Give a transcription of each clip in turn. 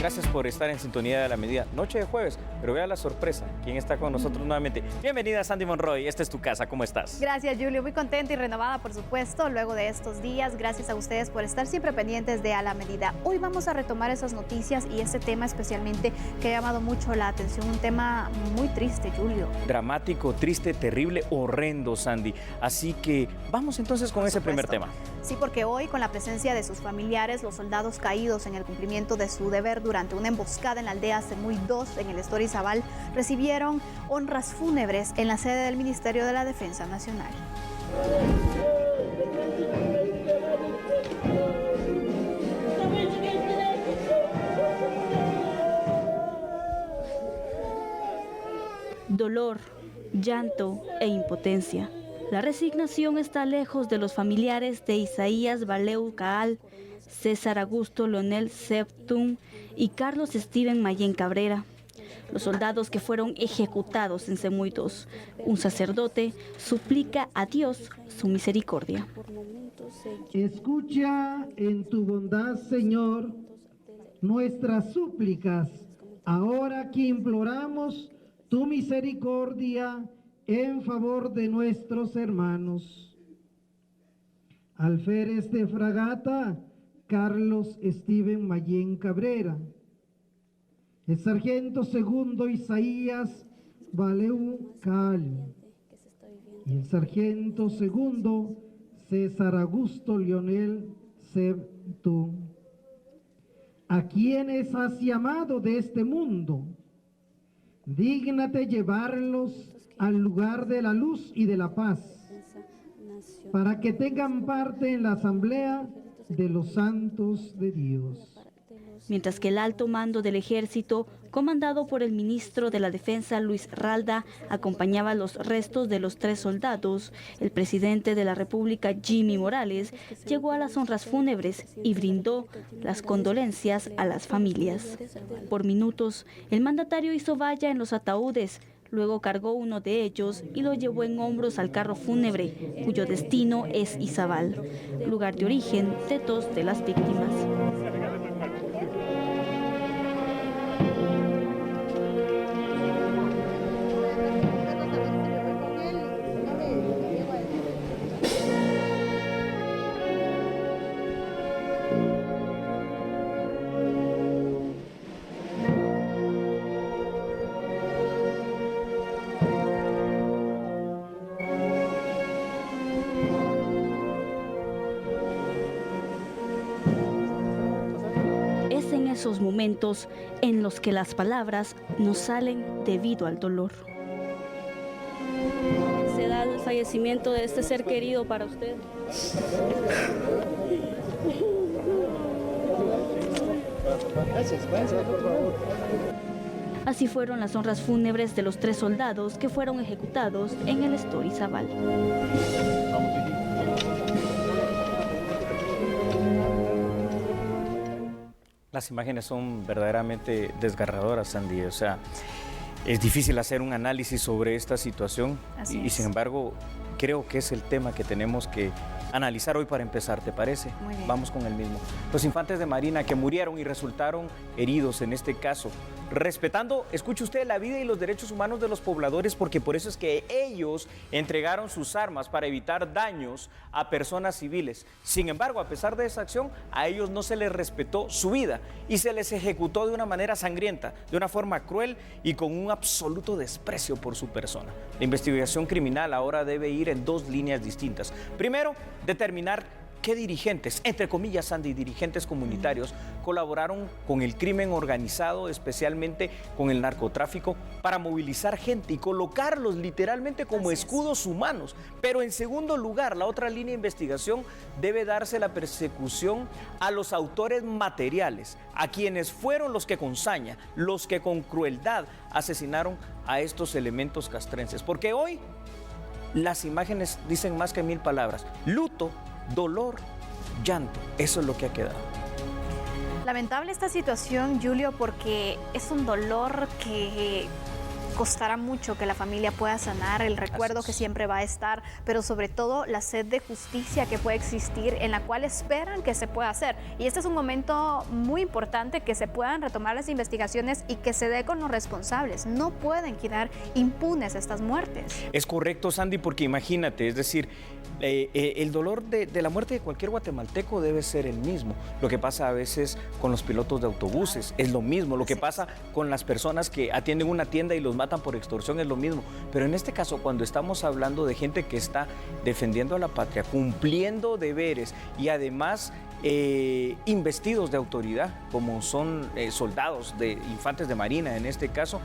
Gracias por estar en sintonía de La Medida. Noche de jueves, pero vea la sorpresa. ¿Quién está con nosotros nuevamente? Bienvenida, Sandy Monroy. Esta es tu casa. ¿Cómo estás? Gracias, Julio. Muy contenta y renovada, por supuesto, luego de estos días. Gracias a ustedes por estar siempre pendientes de A la Medida. Hoy vamos a retomar esas noticias y este tema especialmente que ha llamado mucho la atención. Un tema muy triste, Julio. Dramático, triste, terrible, horrendo, Sandy. Así que vamos entonces con ese primer tema. Sí, porque hoy, con la presencia de sus familiares, los soldados caídos en el cumplimiento de su deber durante una emboscada en la aldea Semuy 2 en el Estorizabal, recibieron honras fúnebres en la sede del Ministerio de la Defensa Nacional. Dolor, llanto e impotencia. La resignación está lejos de los familiares de Isaías Baleu Caal, César Augusto Leonel Septum y Carlos Steven Mayén Cabrera, los soldados que fueron ejecutados en Semuy 2. Un sacerdote suplica a Dios su misericordia. Escucha en tu bondad, Señor, nuestras súplicas, ahora que imploramos tu misericordia en favor de nuestros hermanos. Alférez de fragata Carlos Steven Mayén Cabrera, el sargento segundo Isaías Baleu Caal y el sargento segundo César Augusto Leonel Septum, a quienes has llamado de este mundo. Dígnate llevarlos al lugar de la luz y de la paz, para que tengan parte en la asamblea de los santos de Dios. Mientras que el alto mando del ejército, comandado por el ministro de la Defensa Luis Ralda, acompañaba los restos de los 3 soldados, el presidente de la República Jimmy Morales llegó a las honras fúnebres y brindó las condolencias a las familias. Por minutos, el mandatario hizo valla en los ataúdes. Luego cargó uno de ellos y lo llevó en hombros al carro fúnebre, cuyo destino es Izabal, lugar de origen de 2 de las víctimas. Esos momentos en los que las palabras no salen debido al dolor. ¿Se da el fallecimiento de este ser querido para usted? Así fueron las honras fúnebres de los 3 soldados que fueron ejecutados en el Estorizabal. Las imágenes son verdaderamente desgarradoras, Sandy. O sea, es difícil hacer un análisis sobre esta situación y sin embargo, creo que es el tema que tenemos que analizar hoy para empezar, ¿te parece? Muy bien. Vamos con el mismo. Los infantes de Marina que murieron y resultaron heridos en este caso, respetando, escuche usted, la vida y los derechos humanos de los pobladores, porque por eso es que ellos entregaron sus armas para evitar daños a personas civiles. Sin embargo, a pesar de esa acción, a ellos no se les respetó su vida y se les ejecutó de una manera sangrienta, de una forma cruel y con un absoluto desprecio por su persona. La investigación criminal ahora debe ir en 2 líneas distintas. Primero, determinar qué dirigentes, entre comillas, Sandy, dirigentes comunitarios, colaboraron con el crimen organizado, especialmente con el narcotráfico, para movilizar gente y colocarlos literalmente como escudos humanos. Pero en segundo lugar, la otra línea de investigación debe darse la persecución a los autores materiales, a quienes fueron los que con saña, los que con crueldad asesinaron a estos elementos castrenses. Porque hoy las imágenes dicen más que 1000 palabras. Luto, dolor, llanto, eso es lo que ha quedado. Lamentable esta situación, Julio, porque es un dolor que costará mucho que la familia pueda sanar, el recuerdo que siempre va a estar, pero sobre todo la sed de justicia que puede existir, en la cual esperan que se pueda hacer. Y este es un momento muy importante, que se puedan retomar las investigaciones y que se dé con los responsables. No pueden quedar impunes estas muertes. Es correcto, Sandy, porque imagínate, es decir, el dolor de la muerte de cualquier guatemalteco debe ser el mismo. Lo que pasa a veces con los pilotos de autobuses es lo mismo. Lo que pasa con las personas que atienden una tienda y los matan por extorsión es lo mismo. Pero en este caso, cuando estamos hablando de gente que está defendiendo a la patria, cumpliendo deberes y además investidos de autoridad, como son soldados de infantes de marina en este caso,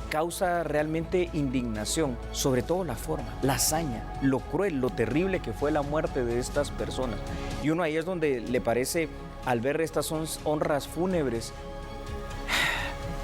causa realmente indignación, sobre todo la forma, la hazaña, lo cruel, lo terrible que fue la muerte de estas personas. Y uno ahí es donde le parece, al ver estas honras fúnebres,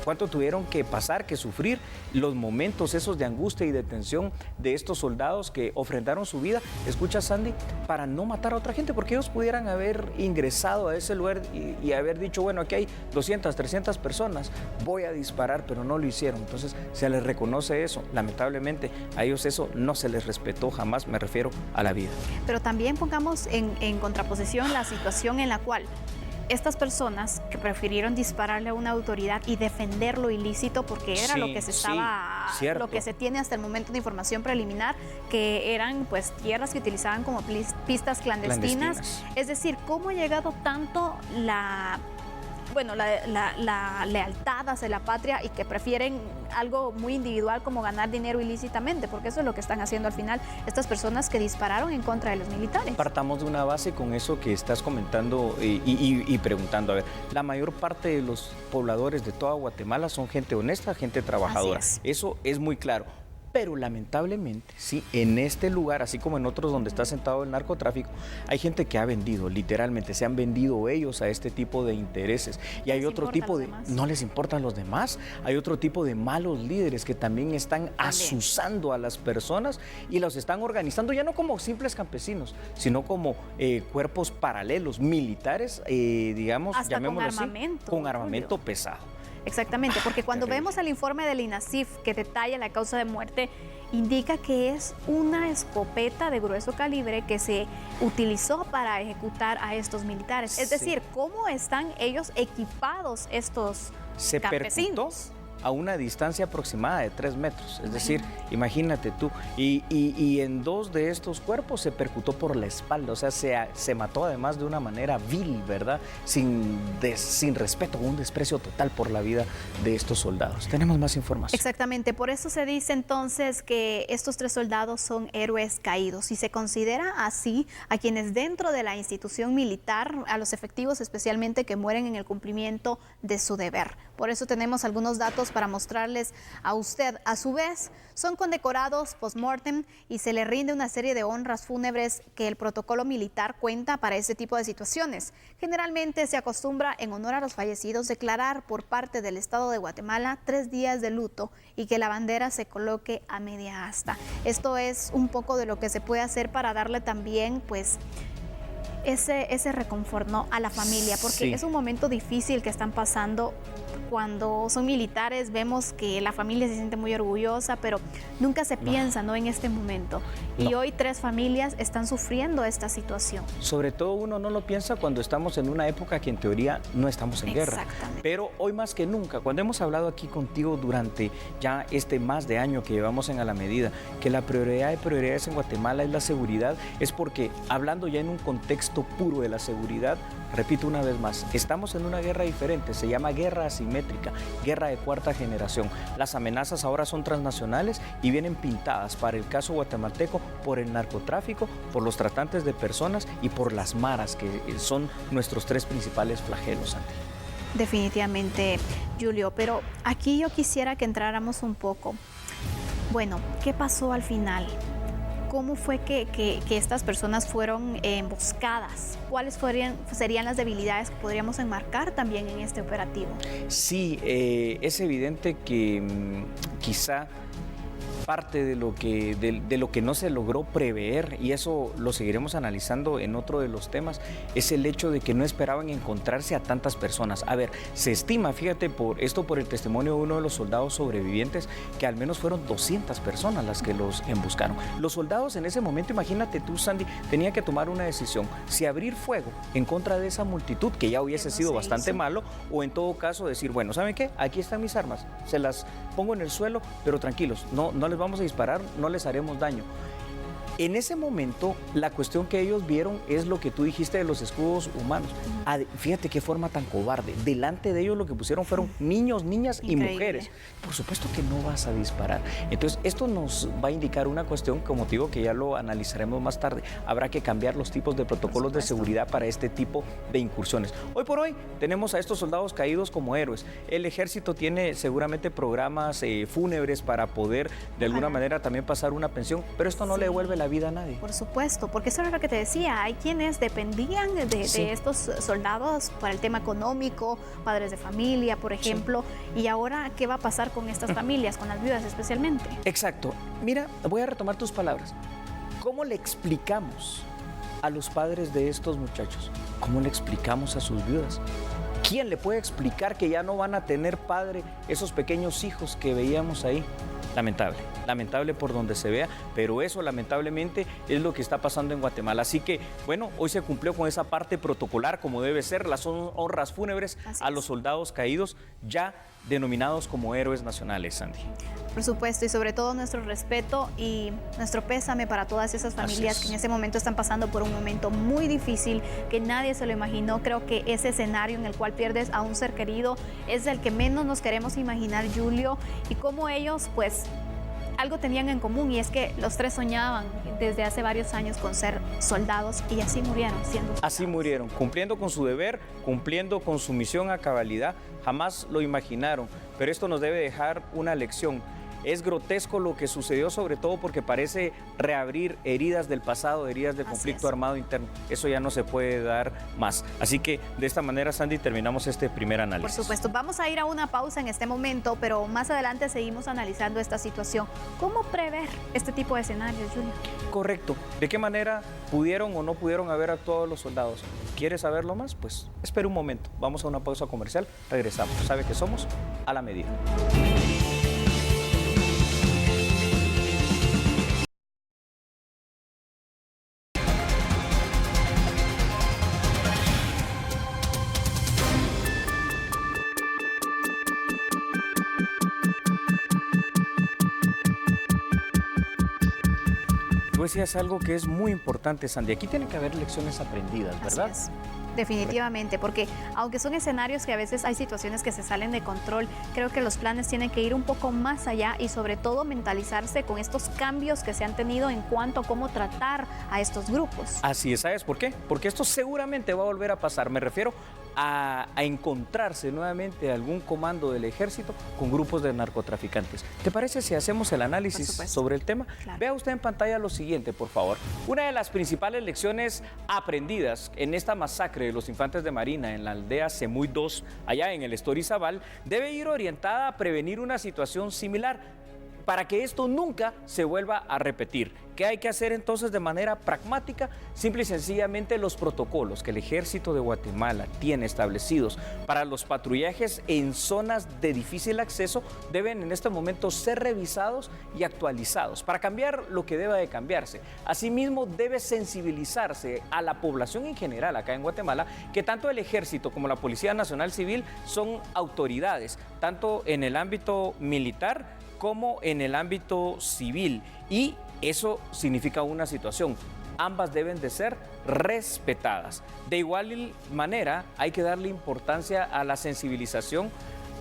cuánto tuvieron que pasar, que sufrir los momentos esos de angustia y de tensión de estos soldados que ofrendaron su vida, escucha Sandy, para no matar a otra gente, porque ellos pudieran haber ingresado a ese lugar y haber dicho, bueno, aquí hay 200, 300 personas, voy a disparar, pero no lo hicieron. Entonces se les reconoce eso. Lamentablemente a ellos eso no se les respetó jamás, me refiero a la vida. Pero también pongamos en contraposición la situación en la cual estas personas que prefirieron dispararle a una autoridad y defender lo ilícito, porque era lo que se estaba, lo que se tiene hasta el momento de información preliminar, que eran pues tierras que utilizaban como pistas clandestinas. Es decir, ¿cómo ha llegado tanto la lealtad hacia la patria y que prefieren algo muy individual como ganar dinero ilícitamente? Porque eso es lo que están haciendo al final estas personas que dispararon en contra de los militares. Partamos de una base con eso que estás comentando y preguntando. A ver, la mayor parte de los pobladores de toda Guatemala son gente honesta, gente trabajadora. Eso es muy claro. Pero lamentablemente, sí, en este lugar, así como en otros donde está sentado el narcotráfico, hay gente que ha vendido, literalmente, se han vendido ellos a este tipo de intereses. Y hay otro tipo de... No les importan los demás. Hay otro tipo de malos líderes que también están azuzando a las personas y los están organizando, ya no como simples campesinos, sino como cuerpos paralelos, militares, digamos, hasta llamémoslo con armamento pesado. Exactamente, porque cuando vemos el informe del INASIF que detalla la causa de muerte, indica que es una escopeta de grueso calibre que se utilizó para ejecutar a estos militares. Es decir, ¿cómo están ellos equipados estos campesinos? A una distancia aproximada de 3 metros, es decir, imagínate tú, y en 2 de estos cuerpos se percutó por la espalda, o sea, se mató además de una manera vil, ¿verdad? Sin respeto, un desprecio total por la vida de estos soldados. Tenemos más información. Exactamente, por eso se dice entonces que estos 3 soldados son héroes caídos y se considera así a quienes dentro de la institución militar, a los efectivos especialmente que mueren en el cumplimiento de su deber. Por eso tenemos algunos datos para mostrarles a usted. A su vez, son condecorados post-mortem y se le rinde una serie de honras fúnebres que el protocolo militar cuenta para este tipo de situaciones. Generalmente se acostumbra, en honor a los fallecidos, declarar por parte del Estado de Guatemala 3 días de luto y que la bandera se coloque a media asta. Esto es un poco de lo que se puede hacer para darle también, pues, ese reconfort, ¿no?, a la familia, porque es un momento difícil que están pasando. Cuando son militares vemos que la familia se siente muy orgullosa, pero nunca se piensa, ¿no?, en este momento. Y hoy 3 familias están sufriendo esta situación. Sobre todo uno no lo piensa cuando estamos en una época que en teoría no estamos en guerra. Pero hoy más que nunca, cuando hemos hablado aquí contigo durante ya más de año que llevamos en A la Medida, que la prioridad de prioridades en Guatemala es la seguridad, es porque hablando ya en un contexto puro de la seguridad, repito una vez más, estamos en una guerra diferente, se llama guerra asimétrica, guerra de 4ª generación. Las amenazas ahora son transnacionales y vienen pintadas para el caso guatemalteco por el narcotráfico, por los tratantes de personas y por las maras, que son nuestros 3 principales flagelos. Definitivamente, Julio, pero aquí yo quisiera que entráramos un poco. Bueno, ¿qué pasó al final? ¿Cómo fue que estas personas fueron emboscadas? ¿Cuáles serían las debilidades que podríamos enmarcar también en este operativo? Sí, es evidente que quizá parte de lo que no se logró prever, y eso lo seguiremos analizando en otro de los temas, es el hecho de que no esperaban encontrarse a tantas personas. A ver, se estima, fíjate, por el testimonio de uno de los soldados sobrevivientes, que al menos fueron 200 personas las que los emboscaron. Los soldados en ese momento, imagínate tú, Sandy, tenían que tomar una decisión: si abrir fuego en contra de esa multitud, que ya hubiese sido bastante malo, o en todo caso decir, bueno, ¿saben qué? Aquí están mis armas, se las pongo en el suelo, pero tranquilos, no les vamos a disparar, no les haremos daño. En ese momento, la cuestión que ellos vieron es lo que tú dijiste de los escudos humanos. Fíjate qué forma tan cobarde. Delante de ellos lo que pusieron fueron niños, niñas y mujeres. Por supuesto que no vas a disparar. Entonces, esto nos va a indicar una cuestión, como te digo, que ya lo analizaremos más tarde. Habrá que cambiar los tipos de protocolos de seguridad para este tipo de incursiones. Hoy por hoy tenemos a estos soldados caídos como héroes. El ejército tiene seguramente programas fúnebres para poder de alguna manera también pasar una pensión, pero esto no le devuelve la vida a nadie. Por supuesto, porque eso es lo que te decía, hay quienes dependían de estos soldados para el tema económico, padres de familia, por ejemplo, y ahora, ¿qué va a pasar con estas familias, con las viudas especialmente? Exacto. Mira, voy a retomar tus palabras. ¿Cómo le explicamos a los padres de estos muchachos? ¿Cómo le explicamos a sus viudas? ¿Quién le puede explicar que ya no van a tener padre esos pequeños hijos que veíamos ahí? Lamentable por donde se vea, pero eso lamentablemente es lo que está pasando en Guatemala. Así que, bueno, hoy se cumplió con esa parte protocolar como debe ser, las honras fúnebres a los soldados caídos, ya denominados como héroes nacionales, Sandy. Por supuesto, y sobre todo nuestro respeto y nuestro pésame para todas esas familias que en ese momento están pasando por un momento muy difícil, que nadie se lo imaginó. Creo que ese escenario en el cual pierdes a un ser querido es el que menos nos queremos imaginar, Julio, y cómo ellos, pues, algo tenían en común, y es que los tres soñaban desde hace varios años con ser soldados, y así murieron siendo soldados. Así murieron, cumpliendo con su deber, cumpliendo con su misión a cabalidad. Jamás lo imaginaron, pero esto nos debe dejar una lección. Es grotesco lo que sucedió, sobre todo porque parece reabrir heridas del pasado, heridas del conflicto armado interno. Eso ya no se puede dar más. Así que de esta manera, Sandy, terminamos este primer análisis. Por supuesto, vamos a ir a una pausa en este momento, pero más adelante seguimos analizando esta situación. ¿Cómo prever este tipo de escenarios, Julio? Correcto. ¿De qué manera pudieron o no pudieron haber actuado los soldados? ¿Quieres saberlo más? Pues espera un momento. Vamos a una pausa comercial. Regresamos. ¿Sabe que somos? A la medida. Tú decías algo que es muy importante, Sandy. Aquí tiene que haber lecciones aprendidas, ¿verdad? Así es. Definitivamente, porque aunque son escenarios que a veces hay situaciones que se salen de control, creo que los planes tienen que ir un poco más allá y sobre todo mentalizarse con estos cambios que se han tenido en cuanto a cómo tratar a estos grupos. Así es, ¿sabes por qué? Porque esto seguramente va a volver a pasar. Me refiero a encontrarse nuevamente algún comando del ejército con grupos de narcotraficantes. ¿Te parece si hacemos el análisis sobre el tema? Claro. Vea usted en pantalla lo siguiente, por favor. Una de las principales lecciones aprendidas en esta masacre de los infantes de Marina en la aldea Semuy 2, allá en el Estorizabal, debe ir orientada a prevenir una situación similar para que esto nunca se vuelva a repetir. ¿Qué hay que hacer entonces de manera pragmática? Simple y sencillamente los protocolos que el Ejército de Guatemala tiene establecidos para los patrullajes en zonas de difícil acceso deben en este momento ser revisados y actualizados para cambiar lo que deba de cambiarse. Asimismo, debe sensibilizarse a la población en general acá en Guatemala que tanto el Ejército como la Policía Nacional Civil son autoridades, tanto en el ámbito militar como en el ámbito civil, y eso significa una situación: ambas deben de ser respetadas. De igual manera, hay que darle importancia a la sensibilización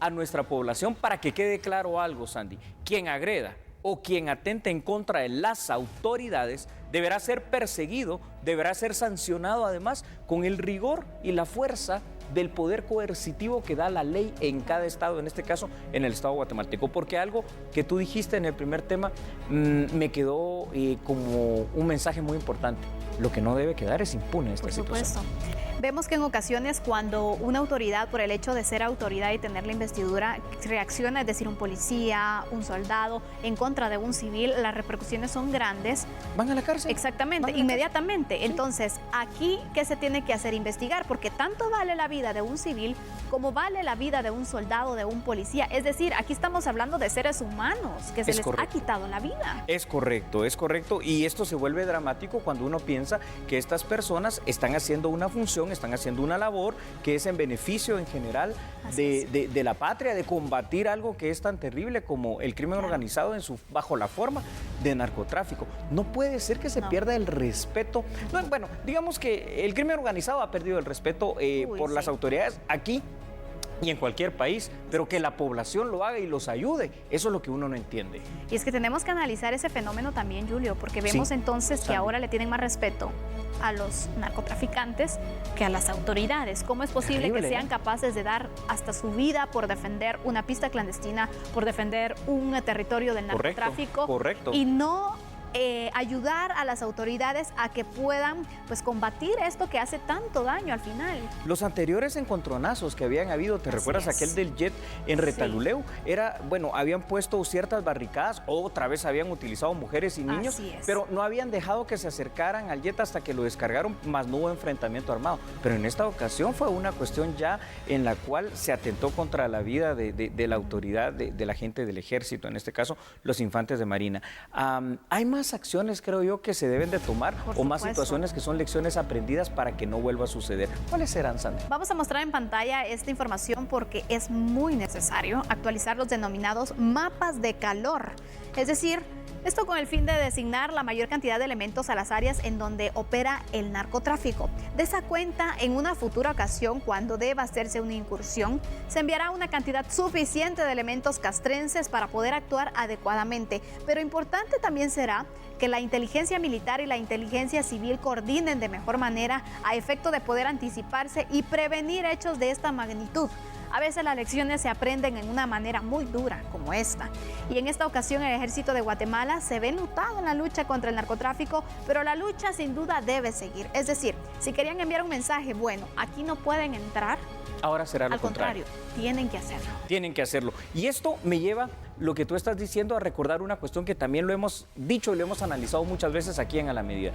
a nuestra población para que quede claro algo, Sandy: quien agreda o quien atente en contra de las autoridades deberá ser perseguido, deberá ser sancionado además con el rigor y la fuerza del poder coercitivo que da la ley en cada estado, en este caso en el estado guatemalteco. Porque algo que tú dijiste en el primer tema me quedó como un mensaje muy importante: lo que no debe quedar es impune esta situación. Por supuesto. Vemos que en ocasiones cuando una autoridad, por el hecho de ser autoridad y tener la investidura, reacciona, es decir, un policía, un soldado, en contra de un civil, las repercusiones son grandes. ¿Van a la cárcel? Exactamente, inmediatamente. Sí. Entonces, aquí, ¿qué se tiene que hacer? Investigar, porque tanto vale la vida de un civil como vale la vida de un soldado, de un policía. Es decir, aquí estamos hablando de seres humanos que se les ha quitado la vida. Es correcto, y esto se vuelve dramático cuando uno piensa que estas personas están haciendo una función, están haciendo una labor que es en beneficio en general de la patria, de combatir algo que es tan terrible como el crimen organizado bajo la forma de narcotráfico. No puede ser que se pierda el respeto. No, bueno, digamos que el crimen organizado ha perdido el respeto por las autoridades aquí y en cualquier país, pero que la población lo haga y los ayude, eso es lo que uno no entiende. Y es que tenemos que analizar ese fenómeno también, Julio, porque vemos entonces que ahora le tienen más respeto a los narcotraficantes que a las autoridades. ¿Cómo es posible que sean capaces de dar hasta su vida por defender una pista clandestina, por defender un territorio del narcotráfico? Correcto. Y no ayudar a las autoridades a que puedan pues combatir esto que hace tanto daño al final? Los anteriores encontronazos que habían habido, ¿te recuerdas aquel del jet en Retaluleu? Era, bueno, habían puesto ciertas barricadas, otra vez habían utilizado mujeres y niños, pero no habían dejado que se acercaran al jet hasta que lo descargaron, más no hubo enfrentamiento armado. Pero en esta ocasión fue una cuestión ya en la cual se atentó contra la vida de la autoridad, de la gente del ejército, en este caso los infantes de Marina. Hay más acciones, creo yo, que se deben de tomar, o más situaciones que son lecciones aprendidas para que no vuelva a suceder. ¿Cuáles serán, Sandy? Vamos a mostrar en pantalla esta información porque es muy necesario actualizar los denominados mapas de calor. Es decir, esto con el fin de designar la mayor cantidad de elementos a las áreas en donde opera el narcotráfico. De esa cuenta, en una futura ocasión, cuando deba hacerse una incursión, se enviará una cantidad suficiente de elementos castrenses para poder actuar adecuadamente. Pero importante también será que la inteligencia militar y la inteligencia civil coordinen de mejor manera a efecto de poder anticiparse y prevenir hechos de esta magnitud. A veces las lecciones se aprenden en una manera muy dura, como esta. Y en esta ocasión el Ejército de Guatemala se ve enlutado en la lucha contra el narcotráfico, pero la lucha sin duda debe seguir. Es decir, si querían enviar un mensaje, bueno, aquí no pueden entrar. Ahora será lo contrario. Tienen que hacerlo. Tienen que hacerlo. Y esto me lleva, lo que tú estás diciendo, a recordar una cuestión que también lo hemos dicho y lo hemos analizado muchas veces aquí en A la Medida.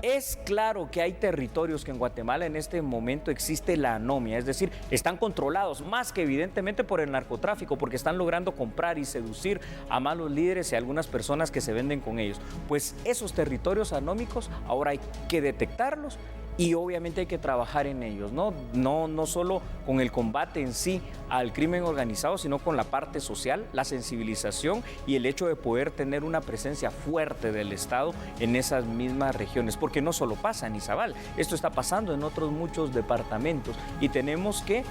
Es claro que hay territorios que en Guatemala en este momento existe la anomia, es decir, están controlados más que evidentemente por el narcotráfico, porque están logrando comprar y seducir a malos líderes y a algunas personas que se venden con ellos. Pues esos territorios anómicos ahora hay que detectarlos y obviamente hay que trabajar en ellos, no solo con el combate en sí al crimen organizado, sino con la parte social, la sensibilización y el hecho de poder tener una presencia fuerte del Estado en esas mismas regiones, porque no solo pasa en Izabal, esto está pasando en otros muchos departamentos y tenemos que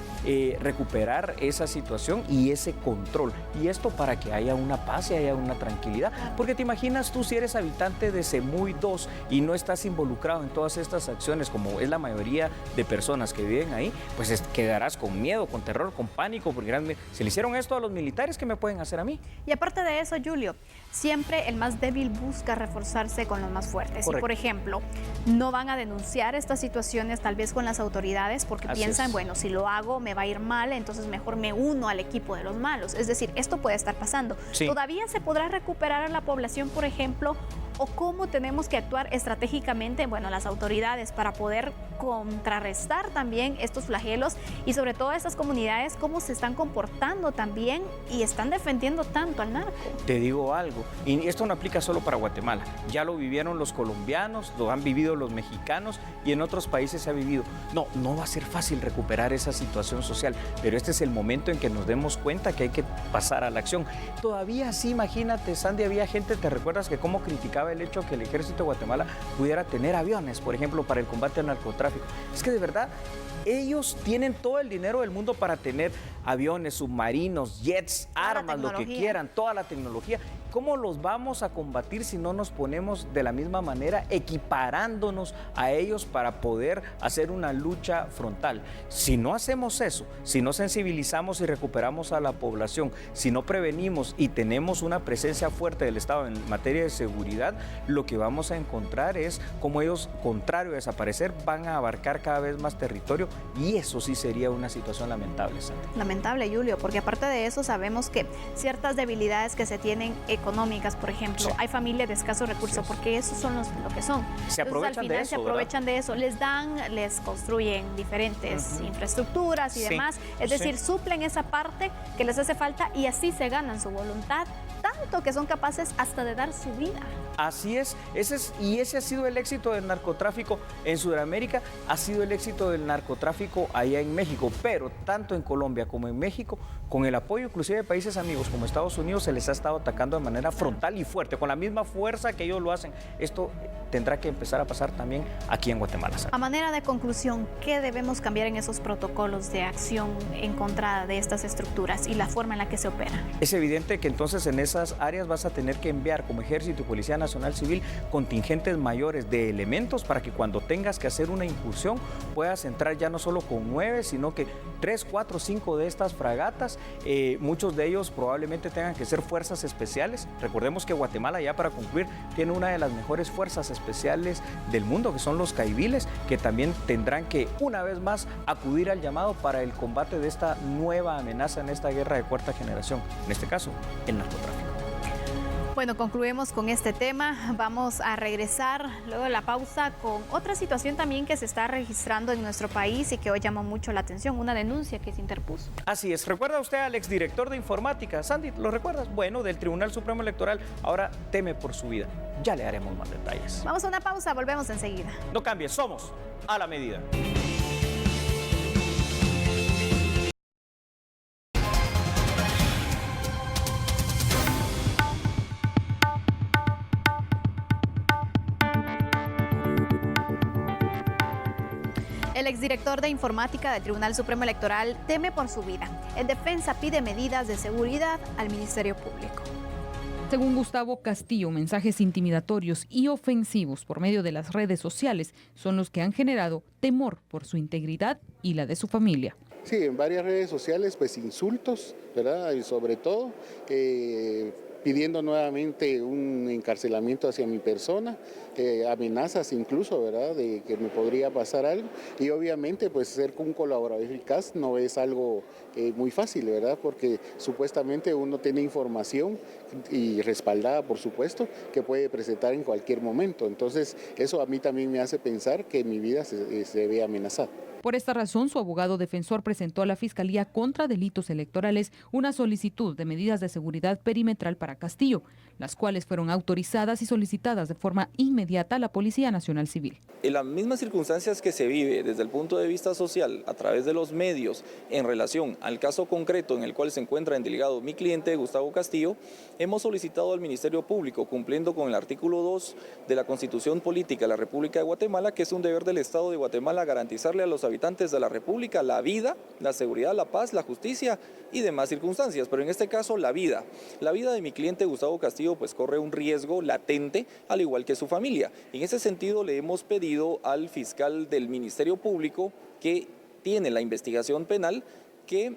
recuperar esa situación y ese control, y esto para que haya una paz y haya una tranquilidad, porque te imaginas tú si eres habitante de Semuy 2 y no estás involucrado en todas estas acciones, como es la mayoría de personas que viven ahí, pues quedarás con miedo, con terror, con pánico, porque se le hicieron esto a los militares, ¿qué me pueden hacer a mí? Y aparte de eso, Julio, siempre el más débil busca reforzarse con los más fuertes. Correcto. Y por ejemplo, no van a denunciar estas situaciones tal vez con las autoridades porque piensan, bueno, si lo hago me va a ir mal, entonces mejor me uno al equipo de los malos. Es decir, esto puede estar pasando. Sí. ¿Todavía se podrá recuperar a la población, por ejemplo, o cómo tenemos que actuar estratégicamente, bueno, las autoridades para poder contrarrestar también estos flagelos y sobre todo estas comunidades, cómo se están comportando también y están defendiendo tanto al narco? Te digo algo, y esto no aplica solo para Guatemala, ya lo vivieron los colombianos, lo han vivido los mexicanos y en otros países se ha vivido. No va a ser fácil recuperar esa situación social, pero este es el momento en que nos demos cuenta que hay que pasar a la acción. Todavía sí, imagínate, Sandy, había gente, ¿te recuerdas que cómo criticaba el hecho que el Ejército de Guatemala pudiera tener aviones, por ejemplo, para el combate al narcotráfico? Es que de verdad, ellos tienen todo el dinero del mundo para tener aviones, submarinos, jets, armas, lo que quieran, toda la tecnología, ¿cómo los vamos a combatir si no nos ponemos de la misma manera, equiparándonos a ellos para poder hacer una lucha frontal? Si no hacemos eso, si no sensibilizamos y recuperamos a la población, si no prevenimos y tenemos una presencia fuerte del Estado en materia de seguridad, lo que vamos a encontrar es como ellos, contrario a desaparecer, van a abarcar cada vez más territorio, y eso sí sería una situación lamentable, Sandy. Lamentable, Julio, porque aparte de eso sabemos que ciertas debilidades que se tienen económicas, por ejemplo, Sí. hay familias de escasos recursos, porque esos son lo que son. Se aprovechan al de final eso, se aprovechan de eso, les dan, les construyen diferentes infraestructuras y Sí, demás, es decir, sí. suplen esa parte que les hace falta y así se ganan su voluntad, tanto que son capaces hasta de dar su vida. Así es, ese ha sido el éxito del narcotráfico en Sudamérica, ha sido el éxito del narcotráfico allá en México, pero tanto en Colombia como en México, con el apoyo inclusive de países amigos como Estados Unidos, se les ha estado atacando de manera frontal y fuerte, con la misma fuerza que ellos lo hacen. Esto tendrá que empezar a pasar también aquí en Guatemala. A manera de conclusión, ¿qué debemos cambiar en esos protocolos de acción en contra de estas estructuras y la forma en la que se opera? Es evidente que entonces en esas áreas vas a tener que enviar como Ejército y Policía Nacional Civil contingentes mayores de elementos para que cuando tengas que hacer una incursión puedas entrar ya no solo con 9, sino que 3, 4, 5 de estas fragatas, muchos de ellos probablemente tengan que ser fuerzas especiales. Recordemos que Guatemala, ya para concluir, tiene una de las mejores fuerzas especiales del mundo, que son los caiviles, que también tendrán que una vez más acudir al llamado para el combate de esta nueva amenaza en esta guerra de cuarta generación, en este caso, el narcotráfico. Bueno, concluimos con este tema. Vamos a regresar luego de la pausa con otra situación también que se está registrando en nuestro país y que hoy llamó mucho la atención, una denuncia que se interpuso. Así es. ¿Recuerda usted al exdirector de informática, Sandy? ¿Lo recuerdas? Bueno, del Tribunal Supremo Electoral, ahora teme por su vida. Ya le haremos más detalles. Vamos a una pausa, volvemos enseguida. No cambies, somos a la medida. El exdirector de informática del Tribunal Supremo Electoral teme por su vida. En defensa pide medidas de seguridad al Ministerio Público. Según Gustavo Castillo, mensajes intimidatorios y ofensivos por medio de las redes sociales son los que han generado temor por su integridad y la de su familia. Sí, en varias redes sociales, pues insultos, ¿verdad? Y sobre todo pidiendo nuevamente un encarcelamiento hacia mi persona, amenazas incluso, ¿verdad?, de que me podría pasar algo. Y obviamente, pues ser un colaborador eficaz no es algo muy fácil, ¿verdad?, porque supuestamente uno tiene información y respaldada, por supuesto, que puede presentar en cualquier momento. Entonces, eso a mí también me hace pensar que mi vida se ve amenazada. Por esta razón, su abogado defensor presentó a la Fiscalía contra Delitos Electorales una solicitud de medidas de seguridad perimetral para Castillo, las cuales fueron autorizadas y solicitadas de forma inmediata a la Policía Nacional Civil. En las mismas circunstancias que se vive desde el punto de vista social a través de los medios en relación al caso concreto en el cual se encuentra endelegado mi cliente Gustavo Castillo, hemos solicitado al Ministerio Público, cumpliendo con el artículo 2 de la Constitución Política de la República de Guatemala, que es un deber del Estado de Guatemala garantizarle a los habitantes de la República la vida, la seguridad, la paz, la justicia y demás circunstancias, pero en este caso la vida. La vida de mi cliente Gustavo Castillo pues corre un riesgo latente, al igual que su familia. En ese sentido le hemos pedido al fiscal del Ministerio Público, que tiene la investigación penal, que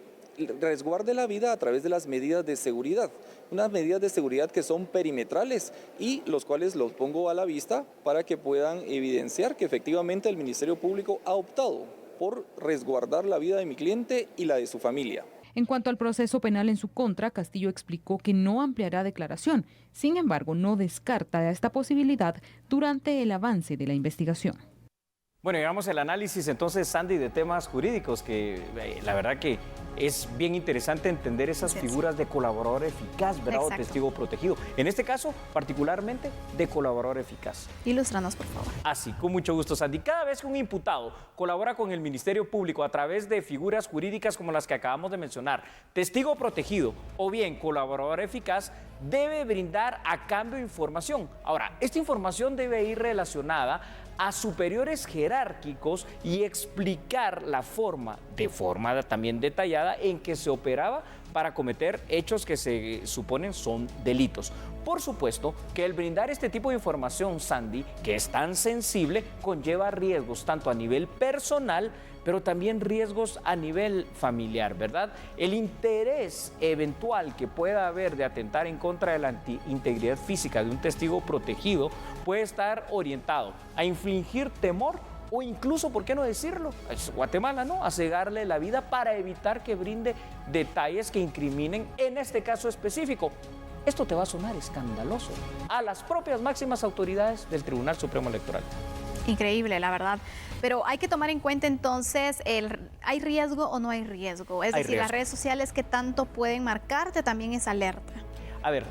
resguarde la vida a través de las medidas de seguridad, unas medidas de seguridad que son perimetrales y los cuales los pongo a la vista para que puedan evidenciar que efectivamente el Ministerio Público ha optado por resguardar la vida de mi cliente y la de su familia. En cuanto al proceso penal en su contra, Castillo explicó que no ampliará declaración. Sin embargo, no descarta esta posibilidad durante el avance de la investigación. Bueno, llegamos al análisis entonces, Sandy, de temas jurídicos, que la verdad que es bien interesante entender esas figuras de colaborador eficaz, ¿verdad? O testigo protegido. En este caso, particularmente, de colaborador eficaz. Ilústranos, por favor. Así, con mucho gusto, Sandy. Cada vez que un imputado colabora con el Ministerio Público a través de figuras jurídicas como las que acabamos de mencionar, testigo protegido o bien colaborador eficaz, debe brindar a cambio información. Ahora, esta información debe ir relacionada a superiores jerárquicos y explicar de forma también detallada confiada en que se operaba para cometer hechos que se suponen son delitos. Por supuesto que el brindar este tipo de información, Sandy, que es tan sensible, conlleva riesgos tanto a nivel personal, pero también riesgos a nivel familiar, ¿verdad? El interés eventual que pueda haber de atentar en contra de la integridad física de un testigo protegido puede estar orientado a infligir temor o incluso, ¿por qué no decirlo? Es Guatemala, ¿no? A cegarle la vida para evitar que brinde detalles que incriminen en este caso específico. Esto te va a sonar escandaloso a las propias máximas autoridades del Tribunal Supremo Electoral. Increíble, la verdad. Pero hay que tomar en cuenta entonces, ¿hay riesgo o no hay riesgo? Es decir, las redes sociales, ¿qué tanto pueden marcarte? También es alerta. A ver,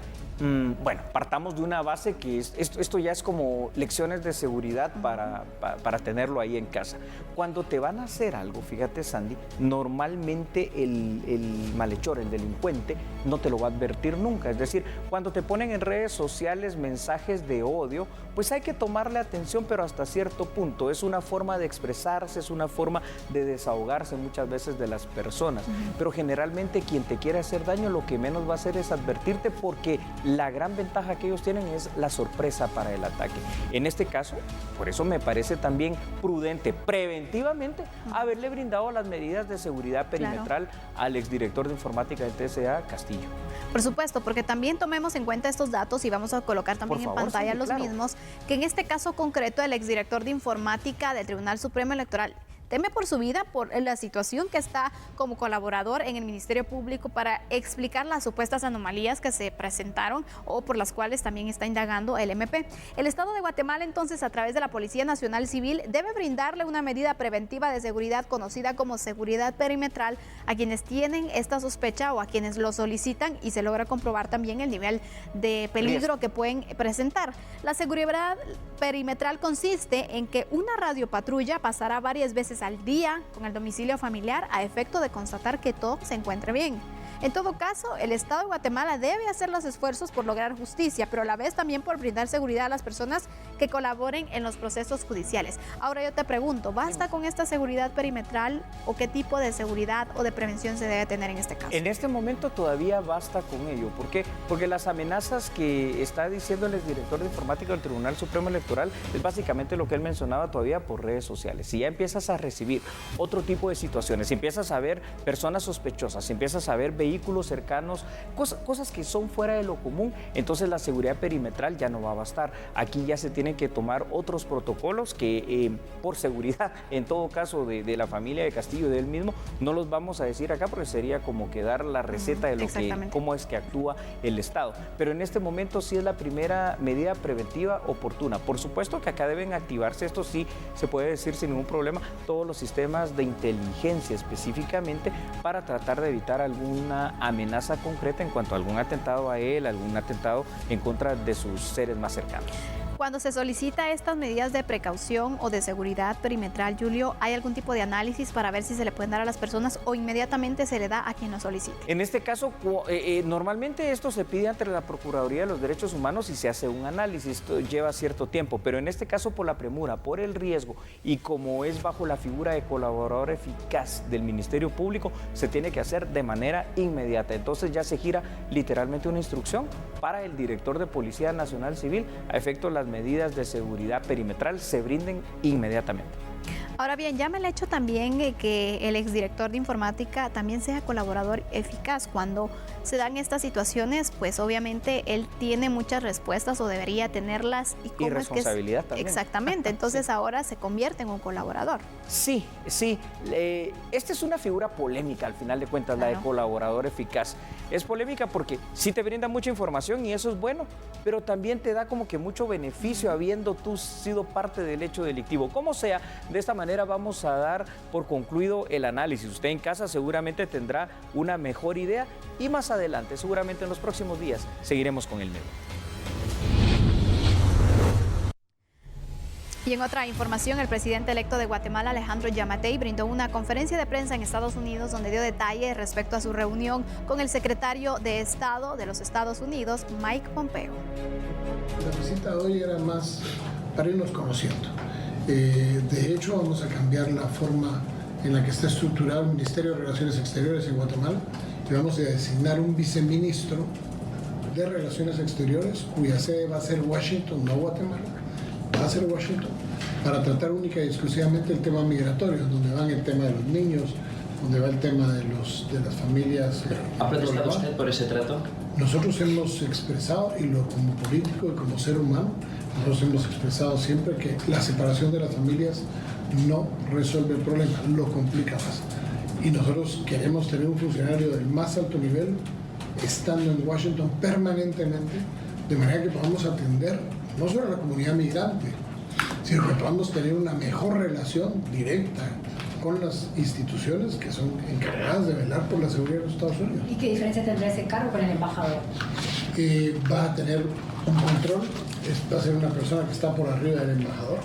bueno, partamos de una base que esto ya es como lecciones de seguridad para tenerlo ahí en casa. Cuando te van a hacer algo, fíjate, Sandy, normalmente el malhechor, el delincuente, no te lo va a advertir nunca. Es decir, cuando te ponen en redes sociales mensajes de odio, pues hay que tomarle atención, pero hasta cierto punto. Es una forma de expresarse, es una forma de desahogarse muchas veces de las personas. Pero generalmente quien te quiere hacer daño, lo que menos va a hacer es advertirte, porque la gran ventaja que ellos tienen es la sorpresa para el ataque. En este caso, por eso me parece también prudente, preventivamente, haberle brindado las medidas de seguridad perimetral al exdirector de informática del TSA, Castillo. Por supuesto, porque también tomemos en cuenta estos datos y vamos a colocar también en pantalla los mismos, que en este caso concreto el exdirector de informática del Tribunal Supremo Electoral teme por su vida por la situación que está como colaborador en el Ministerio Público para explicar las supuestas anomalías que se presentaron o por las cuales también está indagando el MP. El Estado de Guatemala, entonces, a través de la Policía Nacional Civil, debe brindarle una medida preventiva de seguridad conocida como seguridad perimetral a quienes tienen esta sospecha o a quienes lo solicitan y se logra comprobar también el nivel de peligro que pueden presentar. La seguridad perimetral consiste en que una radiopatrulla pasará varias veces al día con el domicilio familiar a efecto de constatar que todo se encuentre bien. En todo caso, el Estado de Guatemala debe hacer los esfuerzos por lograr justicia, pero a la vez también por brindar seguridad a las personas que colaboren en los procesos judiciales. Ahora yo te pregunto, ¿basta con esta seguridad perimetral o qué tipo de seguridad o de prevención se debe tener en este caso? En este momento todavía basta con ello. ¿Por qué? Porque las amenazas que está diciendo el exdirector de informática del Tribunal Supremo Electoral es básicamente lo que él mencionaba todavía por redes sociales. Si ya empiezas a recibir otro tipo de situaciones, si empiezas a ver personas sospechosas, si empiezas a ver vehículos cercanos, cosas que son fuera de lo común, entonces la seguridad perimetral ya no va a bastar. Aquí ya se tienen que tomar otros protocolos que por seguridad, en todo caso, de la familia de Castillo y de él mismo, no los vamos a decir acá porque sería como que dar la receta de cómo es que actúa el Estado. Pero en este momento sí es la primera medida preventiva oportuna. Por supuesto que acá deben activarse, esto sí se puede decir sin ningún problema, todos los sistemas de inteligencia específicamente para tratar de evitar alguna amenaza concreta en cuanto a algún atentado a él, algún atentado en contra de sus seres más cercanos. Cuando se solicita estas medidas de precaución o de seguridad perimetral, Julio, ¿hay algún tipo de análisis para ver si se le pueden dar a las personas o inmediatamente se le da a quien lo solicite? En este caso, normalmente esto se pide ante la Procuraduría de los Derechos Humanos y se hace un análisis. Esto lleva cierto tiempo, pero en este caso por la premura, por el riesgo y como es bajo la figura de colaborador eficaz del Ministerio Público, se tiene que hacer de manera inmediata. Entonces ya se gira literalmente una instrucción para el director de Policía Nacional Civil a efecto de las medidas de seguridad perimetral se brinden inmediatamente. Ahora bien, llama el hecho también que el exdirector de informática también sea colaborador eficaz. Cuando se dan estas situaciones, pues obviamente él tiene muchas respuestas o debería tenerlas. Y responsabilidad también. Exactamente, entonces sí. Ahora se convierte en un colaborador. Sí. Esta es una figura polémica al final de cuentas, la de colaborador eficaz. Es polémica porque sí te brinda mucha información y eso es bueno, pero también te da como que mucho beneficio habiendo tú sido parte del hecho delictivo. Como sea, de esta manera vamos a dar por concluido el análisis. Usted en casa seguramente tendrá una mejor idea y más adelante, seguramente en los próximos días, seguiremos con el medio. Y en otra información, el presidente electo de Guatemala, Alejandro Yamatei, brindó una conferencia de prensa en Estados Unidos donde dio detalles respecto a su reunión con el secretario de Estado de los Estados Unidos, Mike Pompeo. La visita de hoy era más para irnos conociendo. De hecho, vamos a cambiar la forma en la que está estructurado el Ministerio de Relaciones Exteriores en Guatemala, y vamos a designar un viceministro de Relaciones Exteriores, cuya sede va a ser Washington, no Guatemala, va a ser Washington, para tratar única y exclusivamente el tema migratorio, donde van el tema de los niños, donde va el tema de las familias. ¿Ha protestado usted por ese trato? Nosotros hemos expresado, y como político y como ser humano, nosotros hemos expresado siempre que la separación de las familias no resuelve el problema, lo complica más. Y nosotros queremos tener un funcionario del más alto nivel estando en Washington permanentemente, de manera que podamos atender no solo a la comunidad migrante, sino que podamos tener una mejor relación directa con las instituciones que son encargadas de velar por la seguridad de los Estados Unidos. ¿Y qué diferencia tendrá ese cargo con el embajador? Va a tener un control, va a ser una persona que está por arriba del embajador,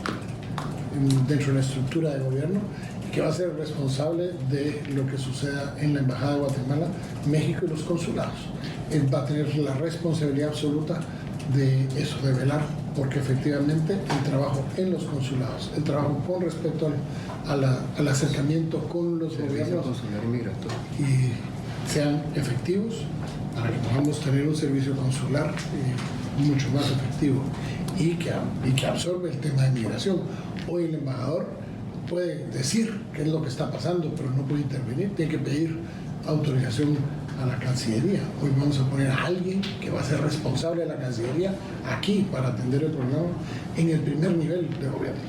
dentro de la estructura de gobierno, y que va a ser responsable de lo que suceda en la Embajada de Guatemala, México y los consulados. Él va a tener la responsabilidad absoluta de eso, de velar porque efectivamente el trabajo en los consulados, el trabajo con respecto al acercamiento con los gobiernos y sean efectivos para que podamos tener un servicio consular mucho más efectivo y que absorbe el tema de migración. Hoy el embajador puede decir qué es lo que está pasando, pero no puede intervenir, tiene que pedir autorización a la Cancillería. Hoy vamos a poner a alguien que va a ser responsable de la Cancillería aquí para atender el problema en el primer nivel de gobierno.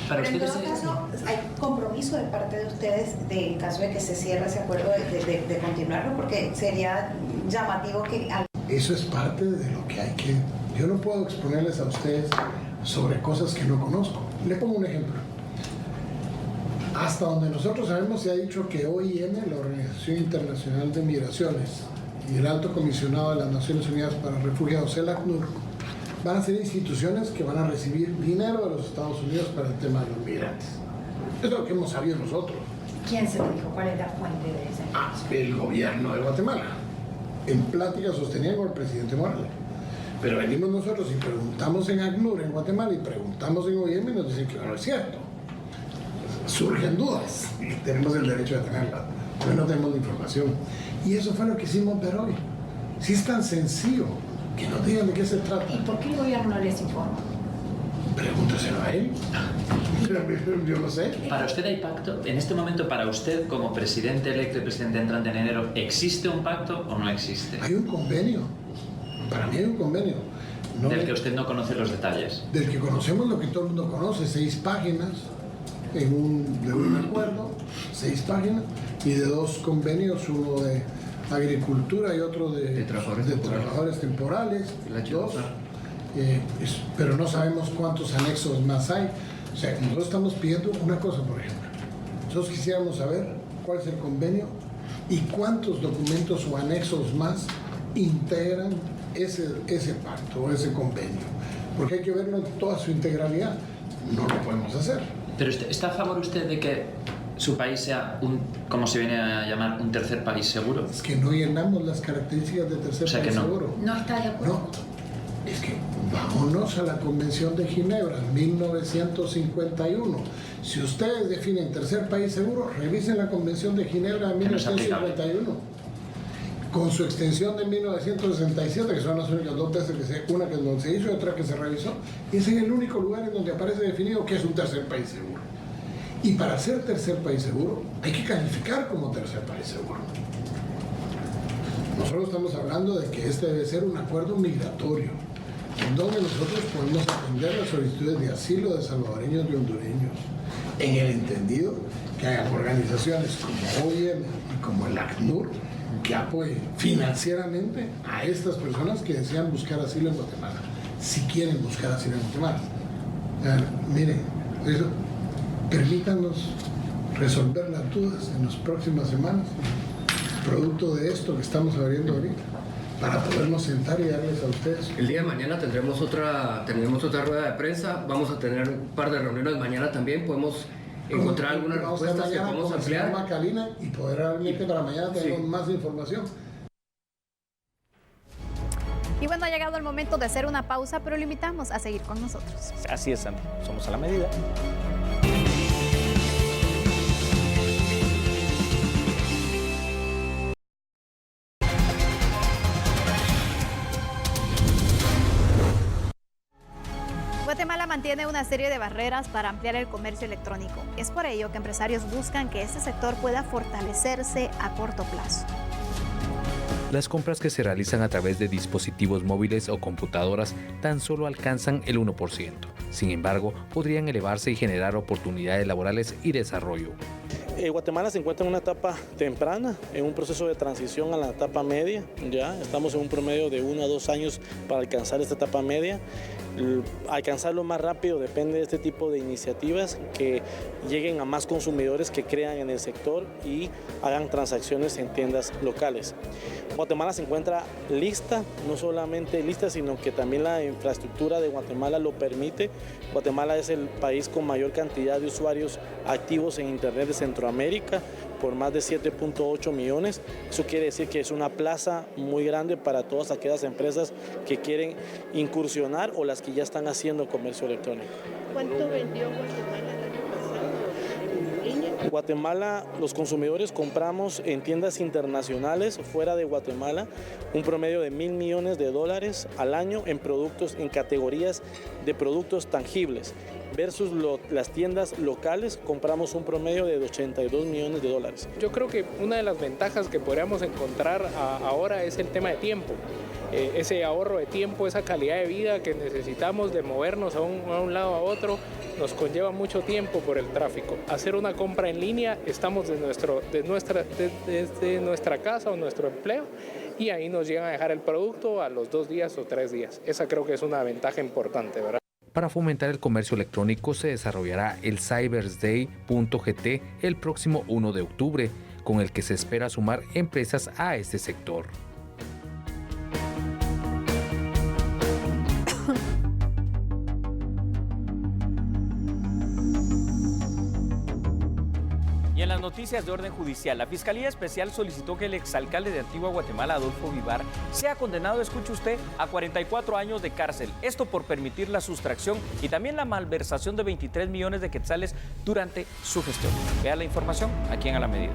Pero en todo caso, ¿hay compromiso de parte de ustedes en caso de que se cierre ese acuerdo de continuarlo? Porque sería llamativo que... Eso es parte de lo que hay que... Yo no puedo exponerles a ustedes sobre cosas que no conozco. Le pongo un ejemplo. Hasta donde nosotros sabemos, se ha dicho que OIM, la Organización Internacional de Migraciones, y el Alto Comisionado de las Naciones Unidas para Refugiados, el ACNUR, van a ser instituciones que van a recibir dinero de los Estados Unidos para el tema de los migrantes. Es lo que hemos sabido nosotros. ¿Quién se lo dijo? ¿Cuál es la fuente de esa? El gobierno de Guatemala, en pláticas sostenidas con el presidente Morales. Pero venimos nosotros y preguntamos en ACNUR en Guatemala y preguntamos en OIM y nos dicen que no es cierto. Surgen dudas y tenemos el derecho de tenerlas, pero no tenemos la información. Y eso fue lo que hicimos ver hoy. Si es tan sencillo, que nos digan de qué se trata. ¿Y por qué el gobierno no les informa? Pregúnteselo a él. Yo no sé. ¿Para usted hay pacto? En este momento, para usted, como presidente electo y presidente entrante en enero, ¿existe un pacto o no existe? Un convenio. Para mí hay un convenio. No del que usted no conoce los detalles. Del que conocemos lo que todo el mundo conoce, 6 páginas de un acuerdo, 6 páginas, y de 2 convenios, uno de agricultura y otro de trabajadores temporales, 2, pero no sabemos cuántos anexos más hay. O sea, nosotros estamos pidiendo una cosa, por ejemplo. Nosotros quisiéramos saber cuál es el convenio y cuántos documentos o anexos más integran ese pacto o ese convenio. Porque hay que verlo en toda su integralidad. No lo podemos hacer. Pero ¿está a favor usted de que su país sea como se viene a llamar, un tercer país seguro? Es que no llenamos las características de tercer país seguro. No está de acuerdo. No, es que vámonos a la Convención de Ginebra, 1951. Si ustedes definen tercer país seguro, revisen la Convención de Ginebra de 1951. Con su extensión de 1967, que son las únicas 2 veces una que no se hizo y otra que se revisó, y ese es el único lugar en donde aparece definido que es un tercer país seguro. Y para ser tercer país seguro, hay que calificar como tercer país seguro. Nosotros estamos hablando de que este debe ser un acuerdo migratorio, en donde nosotros podemos atender las solicitudes de asilo de salvadoreños y hondureños, en el entendido que hayan organizaciones como OIM y como el ACNUR, que apoye financieramente a estas personas que desean buscar asilo en Guatemala, si quieren buscar asilo en Guatemala. Miren, eso, permítanos resolver las dudas en las próximas semanas, producto de esto que estamos abriendo ahorita, para podernos sentar y darles a ustedes. El día de mañana tendremos otra rueda de prensa, vamos a tener un par de reuniones mañana también, podemos encontrar algunas respuestas que podemos ampliar. Macalina, y poder realmente para mañana tener más información. Y bueno, ha llegado el momento de hacer una pausa, pero lo invitamos a seguir con nosotros. Así es, Sandra. Somos a la medida. Guatemala mantiene una serie de barreras para ampliar el comercio electrónico. Es por ello que empresarios buscan que este sector pueda fortalecerse a corto plazo. Las compras que se realizan a través de dispositivos móviles o computadoras tan solo alcanzan el 1%. Sin embargo, podrían elevarse y generar oportunidades laborales y desarrollo. Guatemala se encuentra en una etapa temprana, en un proceso de transición a la etapa media. Ya estamos en un promedio de 1 a 2 años para alcanzar esta etapa media. Alcanzarlo más rápido depende de este tipo de iniciativas que lleguen a más consumidores que crean en el sector y hagan transacciones en tiendas locales. Guatemala se encuentra lista, no solamente lista, sino que también la infraestructura de Guatemala lo permite. Guatemala es el país con mayor cantidad de usuarios activos en Internet de Centroamérica, por más de 7.8 millones. Eso quiere decir que es una plaza muy grande para todas aquellas empresas que quieren incursionar o las que ya están haciendo comercio electrónico. ¿Cuánto vendió Guatemala el año pasado en línea? Guatemala, los consumidores compramos en tiendas internacionales fuera de Guatemala un promedio de $1.000 millones al año en productos, en categorías de productos tangibles. Versus las tiendas locales compramos un promedio de $82 millones. Yo creo que una de las ventajas que podríamos encontrar ahora es el tema de tiempo. Ese ahorro de tiempo, esa calidad de vida que necesitamos de movernos a un lado a otro, nos conlleva mucho tiempo por el tráfico. Hacer una compra en línea, estamos desde nuestra casa o nuestro empleo y ahí nos llegan a dejar el producto a los 2 días o 3 días. Esa creo que es una ventaja importante, ¿verdad? Para fomentar el comercio electrónico se desarrollará el Cybersday.gt el próximo 1 de octubre, con el que se espera sumar empresas a este sector. En las noticias de orden judicial, la Fiscalía Especial solicitó que el exalcalde de Antigua Guatemala, Adolfo Vivar, sea condenado, escuche usted, a 44 años de cárcel. Esto por permitir la sustracción y también la malversación de 23 millones de quetzales durante su gestión. Vea la información aquí en A la Medida.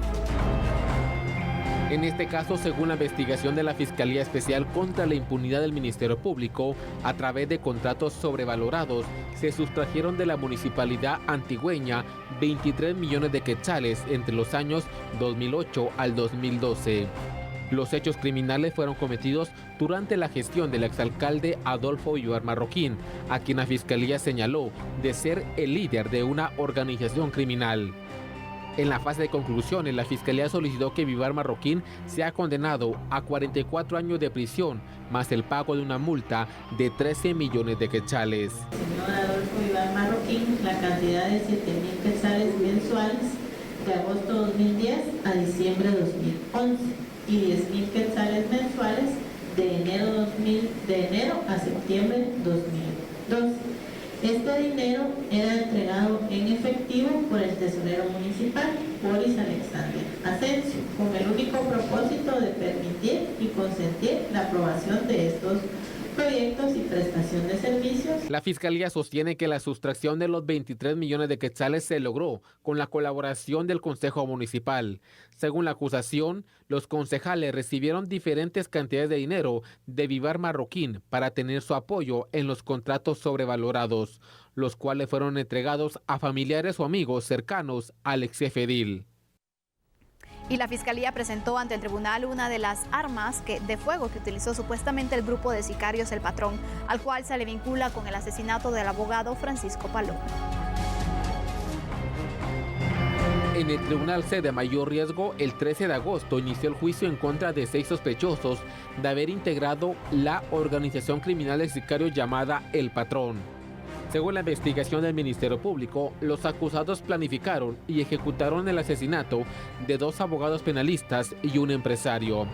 En este caso, según la investigación de la Fiscalía Especial contra la Impunidad del Ministerio Público, a través de contratos sobrevalorados, se sustrajeron de la municipalidad antigüeña 23 millones de quetzales entre los años 2008 al 2012. Los hechos criminales fueron cometidos durante la gestión del exalcalde Adolfo Vivar Marroquín, a quien la Fiscalía señaló de ser el líder de una organización criminal. En la fase de conclusiones, la Fiscalía solicitó que Vivar Marroquín sea condenado a 44 años de prisión, más el pago de una multa de 13 millones de quetzales. Señor Adolfo Vivar Marroquín, la cantidad de 7.000 quetzales mensuales de agosto 2010 a diciembre 2011 y 10.000 quetzales mensuales de enero a septiembre 2012. Este dinero era entregado en efectivo por el tesorero municipal, Boris Alexander Asensio, con el único propósito de permitir y consentir la aprobación de estos proyectos y prestación de servicios. La Fiscalía sostiene que la sustracción de los 23 millones de quetzales se logró con la colaboración del Consejo Municipal. Según la acusación, los concejales recibieron diferentes cantidades de dinero de Vivar Marroquín para tener su apoyo en los contratos sobrevalorados, los cuales fueron entregados a familiares o amigos cercanos al ex edil. Y la Fiscalía presentó ante el tribunal una de las armas de fuego que utilizó supuestamente el grupo de sicarios El Patrón, al cual se le vincula con el asesinato del abogado Francisco Paloma. En el Tribunal C de Mayor Riesgo, el 13 de agosto inició el juicio en contra de 6 sospechosos de haber integrado la organización criminal de sicarios llamada El Patrón. Según la investigación del Ministerio Público, los acusados planificaron y ejecutaron el asesinato de 2 abogados penalistas y un empresario.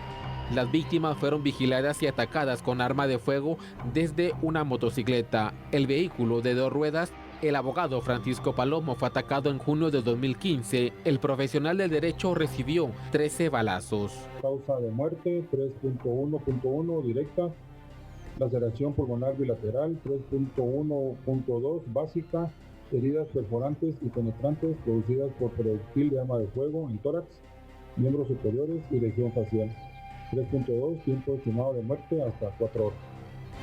Las víctimas fueron vigiladas y atacadas con arma de fuego desde una motocicleta. El vehículo de 2 ruedas, el abogado Francisco Palomo, fue atacado en junio de 2015. El profesional del derecho recibió 13 balazos. Causa de muerte 3.1.1 directa. Laceración pulmonar bilateral 3.1.2 básica, heridas perforantes y penetrantes producidas por proyectil de arma de fuego en tórax, miembros superiores y región facial. 3.2 tiempo estimado de muerte hasta 4 horas.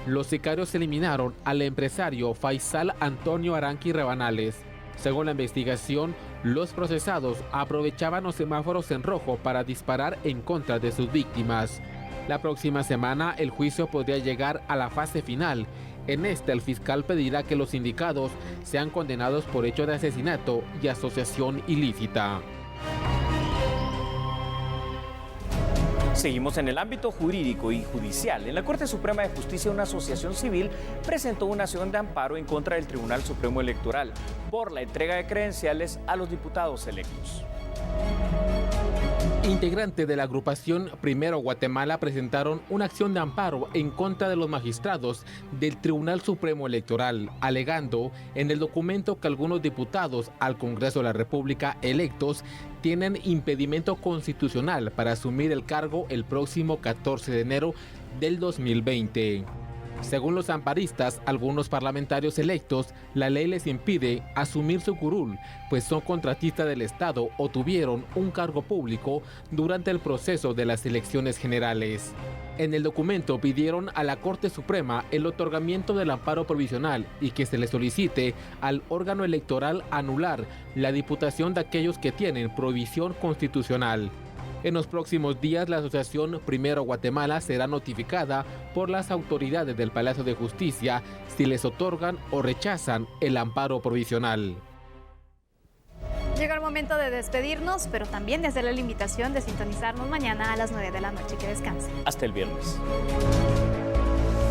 los sicarios eliminaron al empresario Faisal Antonio Aranqui Rabanales. Según la investigación, los procesados aprovechaban los semáforos en rojo para disparar en contra de sus víctimas. La próxima semana el juicio podría llegar a la fase final. En este, el fiscal pedirá que los indicados sean condenados por hecho de asesinato y asociación ilícita. Seguimos en el ámbito jurídico y judicial. En la Corte Suprema de Justicia, una asociación civil presentó una acción de amparo en contra del Tribunal Supremo Electoral por la entrega de credenciales a los diputados electos. Integrantes de la agrupación Primero Guatemala presentaron una acción de amparo en contra de los magistrados del Tribunal Supremo Electoral, alegando en el documento que algunos diputados al Congreso de la República electos tienen impedimento constitucional para asumir el cargo el próximo 14 de enero del 2020. Según los amparistas, algunos parlamentarios electos, la ley les impide asumir su curul, pues son contratistas del Estado o tuvieron un cargo público durante el proceso de las elecciones generales. En el documento pidieron a la Corte Suprema el otorgamiento del amparo provisional y que se le solicite al órgano electoral anular la diputación de aquellos que tienen prohibición constitucional. En los próximos días, la asociación Primero Guatemala será notificada por las autoridades del Palacio de Justicia si les otorgan o rechazan el amparo provisional. Llega el momento de despedirnos, pero también de hacerle la invitación de sintonizarnos mañana a las 9 de la noche. Que descansen. Hasta el viernes.